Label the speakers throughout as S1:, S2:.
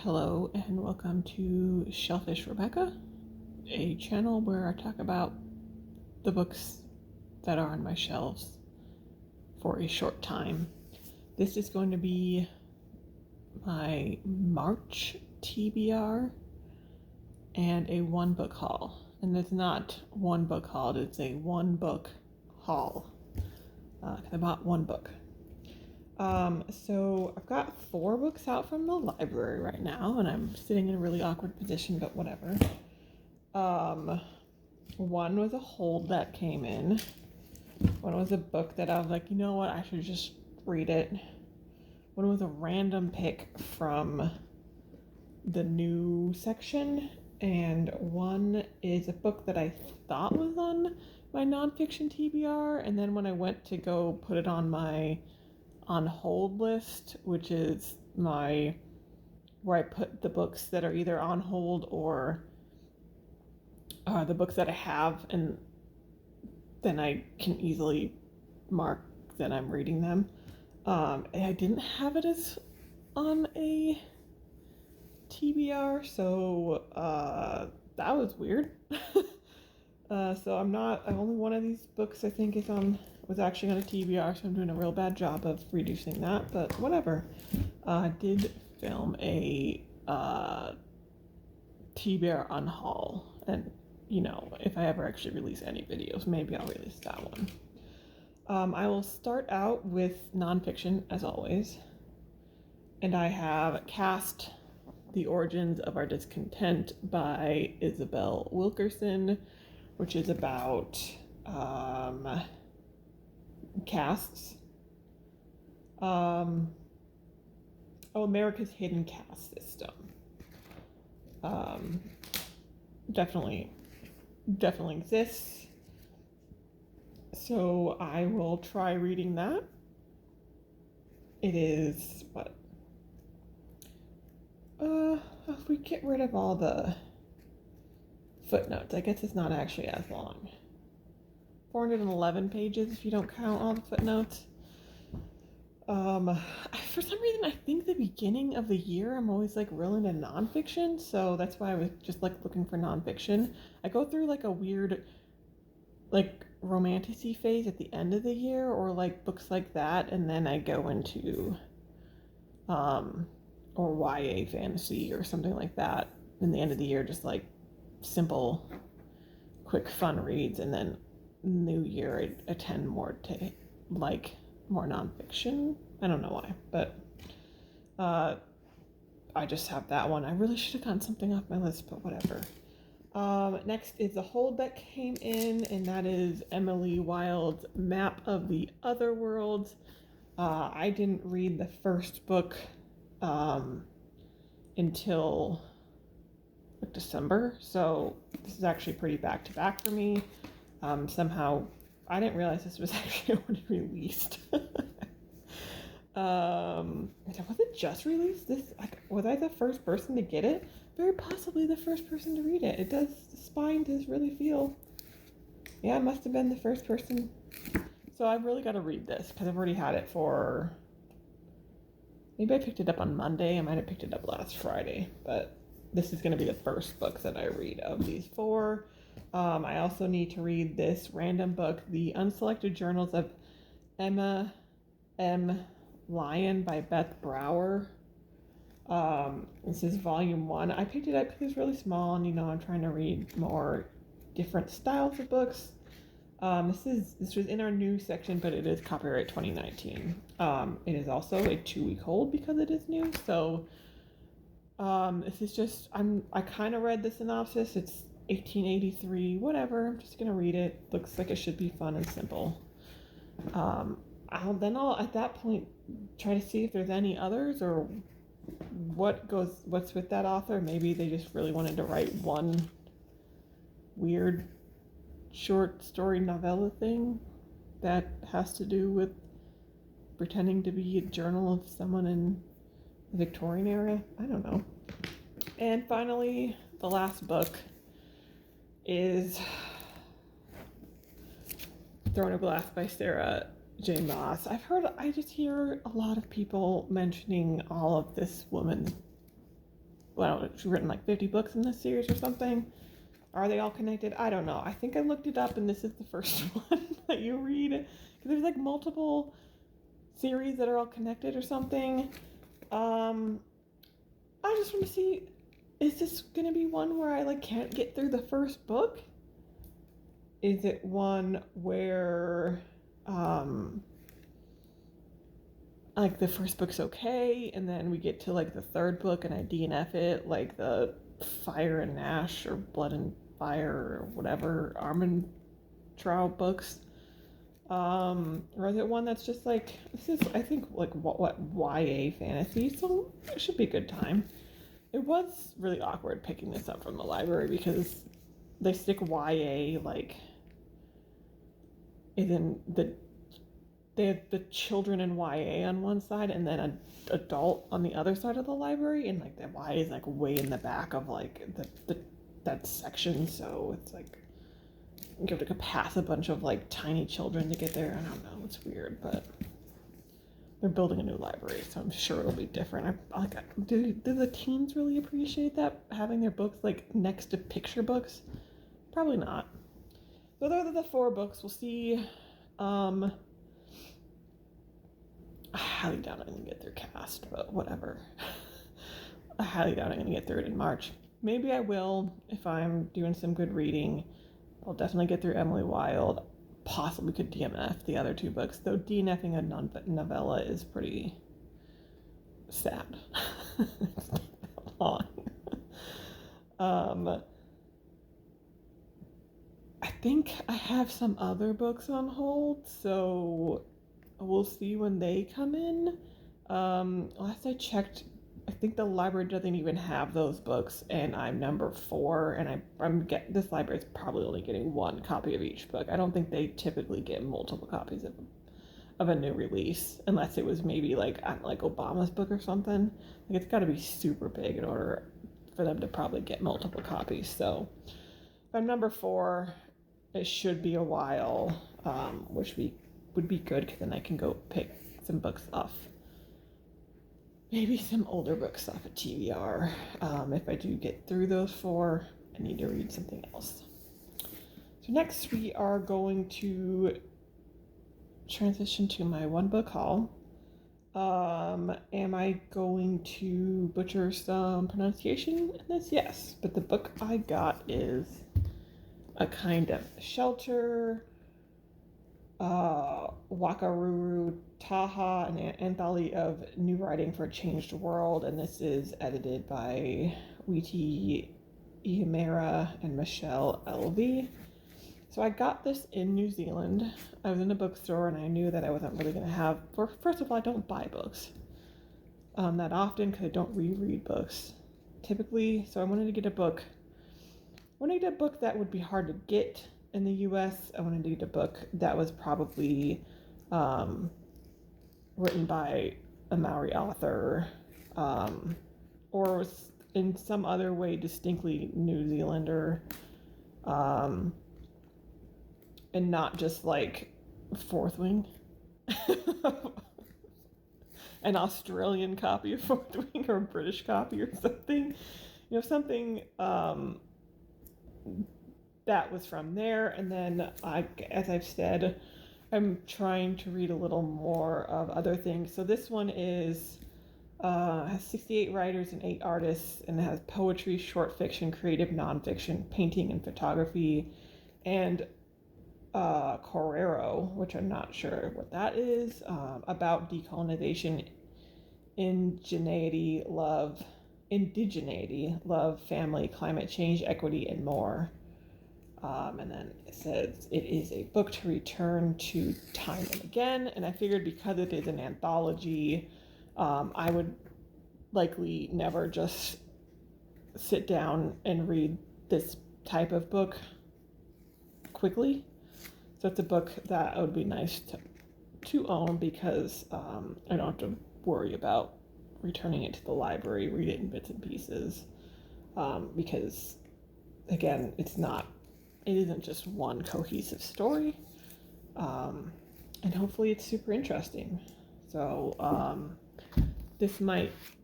S1: Hello and welcome to Shellfish Rebecca, a channel where I talk about the books that are on my shelves for a short time. This is going to be my March TBR and a one book haul. And it's not one book haul, it's a one book haul. I bought one book. So I've got 4 books out from the library right now, and I'm sitting in a really awkward position, but whatever. One was a hold that came in. One was a book that I was like, you know what, I should just read it. One was a random pick from the new section, and one is a book that I thought was on my nonfiction TBR, and then when I went to go put it on my on hold list, which is where I put the books that are either on hold or the books that I have, and then I can easily mark that I'm reading them. And I didn't have it as on a TBR, so that was weird. So only one of these books I think was actually on a TBR, so I'm doing a real bad job of reducing that, but whatever. I did film a TBR unhaul, and if I ever actually release any videos, maybe I'll release that one. I will start out with nonfiction, as always, and I have Cast: The Origins of Our Discontent by Isabel Wilkerson, which is about castes. America's hidden caste system. Definitely exists. So I will try reading that. It is what? If we get rid of all the footnotes, I guess it's not actually as long. 411 pages if you don't count all the footnotes. For some reason, I think the beginning of the year, I'm always like real into nonfiction, so that's why I was just like looking for nonfiction. I go through like a weird, like romanticy phase at the end of the year, or like books like that, and then I go into, or YA fantasy or something like that in the end of the year, just like simple, quick, fun reads, and then new year I tend more to like more nonfiction. I don't know why, but I just have that one. I really should have gotten something off my list, but whatever. Next is a hold that came in, and that is Emily Wilde's Map of the Other Worlds. I didn't read the first book until like December, so this is actually pretty back to back for me. Somehow I didn't realize this was actually already released. Was it just released? Was I the first person to get it? Very possibly the first person to read it. The spine does really feel, yeah, I must have been the first person. So I've really got to read this because I've already had it maybe I picked it up on Monday. I might have picked it up last Friday, but this is going to be the first book that I read of these 4. I also need to read this random book, The Unselected Journals of Emma M. Lyon by Beth Brower. This is volume 1. I picked it up because it's really small, and I'm trying to read more different styles of books. This was in our new section, but it is copyright 2019. It is also a 2-week hold because it is new. So this is just I kind of read the synopsis. It's 1883, whatever. I'm just gonna read it. Looks like it should be fun and simple. I'll at that point try to see if there's any others or what's with that author. Maybe they just really wanted to write one weird short story novella thing that has to do with pretending to be a journal of someone in the Victorian era. I don't know. And finally, the last book is Throne of Glass by Sarah J. Maas. I just hear a lot of people mentioning all of this woman's well, she's written like 50 books in this series or something. Are they all connected? I don't know. I think I looked it up, and this is the first one that you read. Because there's like multiple series that are all connected or something. I just want to see, is this going to be one where I like can't get through the first book? Is it one where like the first book's okay, and then we get to like the third book and I DNF it, like the Fire and Ash or Blood and Fire or whatever Armand Trial books? Or is it one that's just like, this is, I think, like what YA fantasy, so it should be a good time. It was really awkward picking this up from the library because they stick YA like in they have the children in YA on one side and then an adult on the other side of the library, and like the YA is like way in the back of like that section, so it's like you have to pass a bunch of like tiny children to get there. I don't know, it's weird, but they're building a new library, so I'm sure it'll be different. Do the teens really appreciate that, having their books like next to picture books? Probably not. So those are the 4 books. We'll see. I highly doubt I'm going to get through Cast, but whatever. I highly doubt I'm going to get through it in March. Maybe I will if I'm doing some good reading. I'll definitely get through Emily Wilde. Possibly could DNF the other 2 books, though DNFing a novella is pretty sad. It's not that long. I think I have some other books on hold, so we'll see when they come in. Last I checked, I think the library doesn't even have those books, and I'm number 4, and this library is probably only getting 1 copy of each book. I don't think they typically get multiple copies of a new release, unless it was maybe like Obama's book or something. Like, it's got to be super big in order for them to probably get multiple copies. So if I'm number 4, it should be a while, which would be good, because then I can go pick some books off. Maybe some older books off of TBR. If I do get through those 4, I need to read something else. So next we are going to transition to my 1 book haul. Am I going to butcher some pronunciation in this? Yes, but the book I got is A Kind of Shelter, Wakaruru Taha, an anthology of new writing for a changed world, and this is edited by Witi Ihimera and Michelle Elvey. So I got this in New Zealand. I was in a bookstore and I knew that I wasn't really going to have, first of all, I don't buy books that often because I don't reread books typically. So I wanted to get a book. I wanted to get a book that would be hard to get in the US. I wanted to get a book that was probably written by a Maori author, or was in some other way distinctly New Zealander, and not just like Fourth Wing, an Australian copy of Fourth Wing or a British copy or something, something that was from there. And then as I've said, I'm trying to read a little more of other things. So this one has 68 writers and 8 artists, and it has poetry, short fiction, creative nonfiction, painting, and photography, and Correro, which I'm not sure what that is, about decolonization, indigeneity, love, family, climate change, equity, and more. And then it says it is a book to return to time and again. And I figured because it is an anthology, I would likely never just sit down and read this type of book quickly. So it's a book that would be nice to own, because I don't have to worry about returning it to the library, read it in bits and pieces, because again, it isn't just one cohesive story, and hopefully it's super interesting. So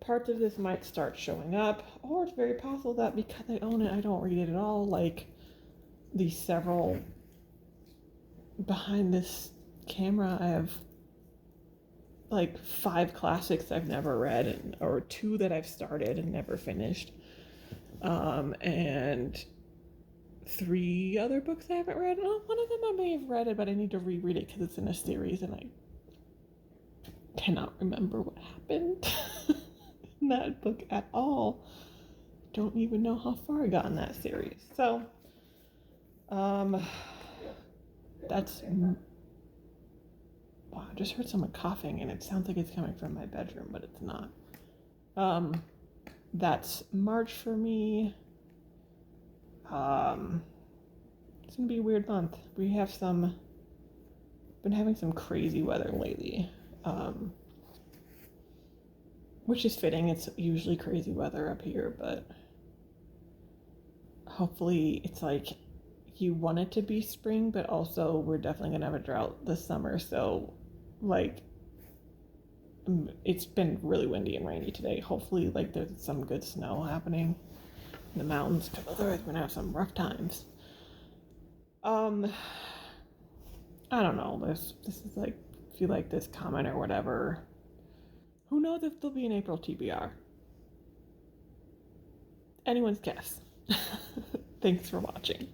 S1: parts of this might start showing up, or it's very possible that because I own it, I don't read it at all. Like these several behind this camera, I have like 5 classics I've never read, or 2 that I've started and never finished, and 3 other books I haven't read. Well, one of them I may have read it, but I need to reread it because it's in a series and I cannot remember what happened in that book at all. Don't even know how far I got in that series. So, that's. Wow, I just heard someone coughing and it sounds like it's coming from my bedroom, but it's not. That's March for me. It's gonna be a weird month. Been having some crazy weather lately, which is fitting. It's usually crazy weather up here, but hopefully it's like you want it to be spring, but also we're definitely gonna have a drought this summer. So, like, it's been really windy and rainy today. Hopefully, like, there's some good snow happening in the mountains, because otherwise we're gonna have some rough times. I don't know. This is like, if you like this comment or whatever, who knows if there'll be an April TBR? Anyone's guess. Thanks for watching.